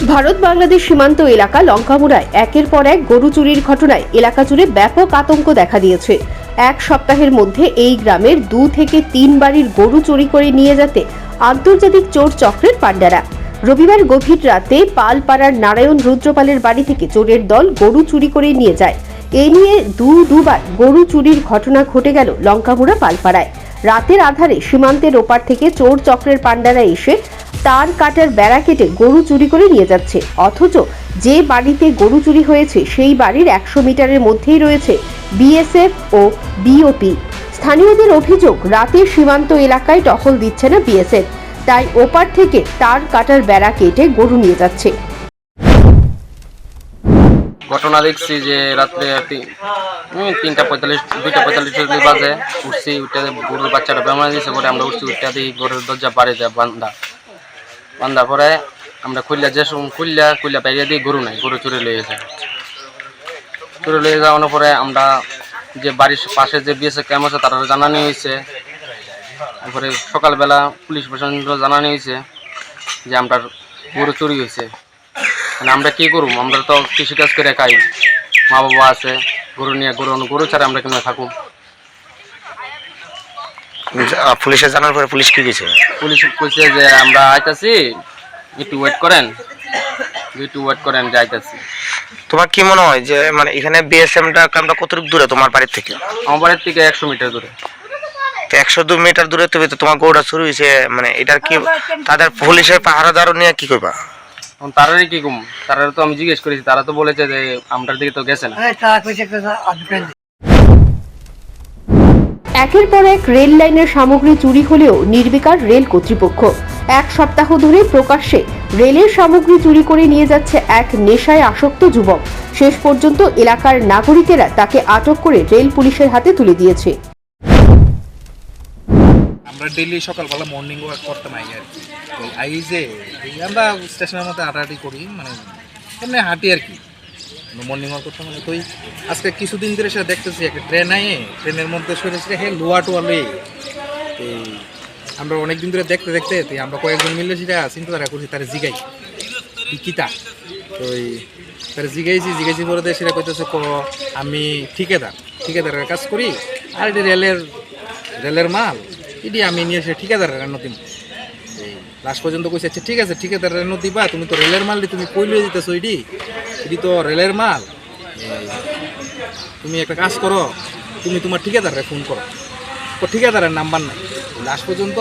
ভারত বাংলাদেশ সীমান্ত এলাকা লঙ্কামুড়ায় একের পর এক গরু চুরির ঘটনায় এলাকা জুড়ে ব্যাপক আতঙ্ক দেখা দিয়েছে। এক সপ্তাহের মধ্যে এই গ্রামের 2 থেকে 3 বাড়ির গরু চুরি করে নিয়ে যেতে আন্তর্জাতিক চোর চক্রের পাণ্ডারা। রবিবার গভীর রাতে পালপাড়ার নারায়ণ রুদ্রপালের বাড়ি থেকে চোরের দল গরু চুরি করে নিয়ে যায়। এ নিয়ে দুবার গরু চুরির ঘটনা ঘটে গেল লঙ্কামুড়া পালপাড়ায়। রাতের আধারে সীমান্তের ওপার থেকে চোর চক্রের পাণ্ডারা এসে তার কাটার বেড়া কেটে গরু চুরি করে নিয়ে যাচ্ছে, অথচ যে বাড়িতে গরু চুরি হয়েছে সেই বাড়ির 100 মিটারের মধ্যেই রয়েছে বিএসএফ ও বিওপি। স্থানীয়দের অভিযোগ, রাতে সীমান্ত এলাকায় টহল দিচ্ছে না বিএসএফ, তাই ওপার থেকে তার কাটার বেড়া কেটে গরু নিয়ে যাচ্ছে। ঘটনা দেখছি যে রাত্রে 2:45 বাজে উঠছি, উঠে গরুর বাচ্চাটা বেমার দিয়েছে পরে আমরা উঠছি, উঠতে দিই গরুর দরজা বাড়িতে বান্ধার পরে আমরা খুললা বাইরে দিই, গরু নাই, গরু চুরি লয়ে যাওয়ানোর পরে আমরা যে বাড়ির পাশে যে বিএসএফ ক্যাম্প আছে তারা জানানো হয়েছে। তারপরে সকালবেলা পুলিশ প্রশাসন জানানো হয়েছে যে আমরা গরু চুরি হয়েছে। মানে আমরা কি করব, আমরা তো কৃষিকাজ করে খাই, মা বাবা আছে, গরু নিয়ে গরু ছাড়া আমরা কেন থাকুন। পুলিশে জানার পরে পুলিশ কি দিয়েছে? পুলিশ কইছে যে আমরা আইতাছি, একটু ওয়েট করেন যে আইতাছি। তোমার কি মনে হয় যে মানে এখানে বিএসএমটা ক্যাম্পটা কতটুকু দূরে তোমার বাড়ির থেকে? আমার বাড়ির থেকে 100 মিটার দূরে। তো 102 মিটার দূরে তুমি তো তোমার গরুটা চুরি হয়েছে, মানে এটার কি তাদের পুলিশের পাহারাদার নিয়ে কি করবা? তারারই কি কম, তারা তো আমি জিজ্ঞেস করেছি, তারা তো বলেছে যে আমরার দিকে তো গেছে না। একের পর এক রেল লাইনের সামগ্রী চুরি হলেও নির্বিকার রেল কর্তৃপক্ষ। এক সপ্তাহ ধরে প্রকাশ্যে রেলের সামগ্রী চুরি করে নিয়ে যাচ্ছে এক নেশায় আসক্ত যুবক। শেষ পর্যন্ত এলাকার নাগরিকেরা তাকে আটক করে রেল পুলিশের হাতে তুলে দিয়েছে। আমরা ডেইলি সকালবেলা মর্নিং ওয়াক করতাম আর কি। তো যে আমরা স্টেশনের মধ্যে হাঁটাহাঁটি করি, মানে এমনি হাঁটি আর কি, মর্নিং ওয়াক করতাম। তো আজকে কিছুদিন ধরে সেটা দেখতেছি একটা ট্রেনের মধ্যে সরেছে লোয়া টোয়া লয়ে। তো আমরা অনেকদিন ধরে দেখতে আমরা কয়েকজন মিলে সেটা চিন্তাধারা করছি, তারা জিগাই কিতা। তো তারা জিগাইছি বলে সেটা কইতেছে আমি ঠিকাদারের কাজ করি, আর এটি রেলের মাল, এটি আমি নিয়ে এসে ঠিকাদারের নদী। লাস্ট পর্যন্ত কইছে আচ্ছা ঠিক আছে, ঠিকাদারের নদী বা তুমি তো রেলের মাল তুমি কই লয়ে দিতেছো, এটি তো রেলের মাল। তুমি একটা কাজ করো, তুমি তোমার ঠিকাদারে ফোন করো। ঠিকাদারের নাম্বার নাই। লাস্ট পর্যন্ত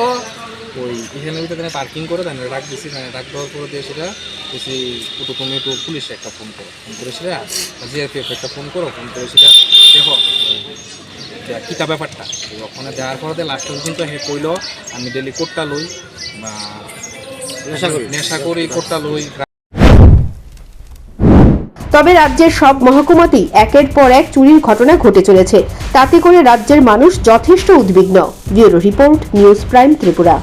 ওই এখানে ভিতরে পার্কিং করে তাই ডাক দিছি, ডাক দেওয়ার পরে দিয়ে সেটা বলছি তুমি একটু পুলিশে একটা ফোন করে সেটা জিআরপিএফ একটা ফোন করে সেটা দেখো কিতা ব্যাপারটা। ওখানে দেওয়ার পরে লাস্ট পর্যন্ত কইল আমি ডেলি কোটটা লই বা নেশা করি কোটটা লই। তবে রাজ্যের সব মহকুমাতেই একের পর এক চুরির ঘটনা ঘটে চলেছে, তাতে করে রাজ্যের মানুষ যথেষ্ট উদ্বিগ্ন। Bureau report, news prime Tripura.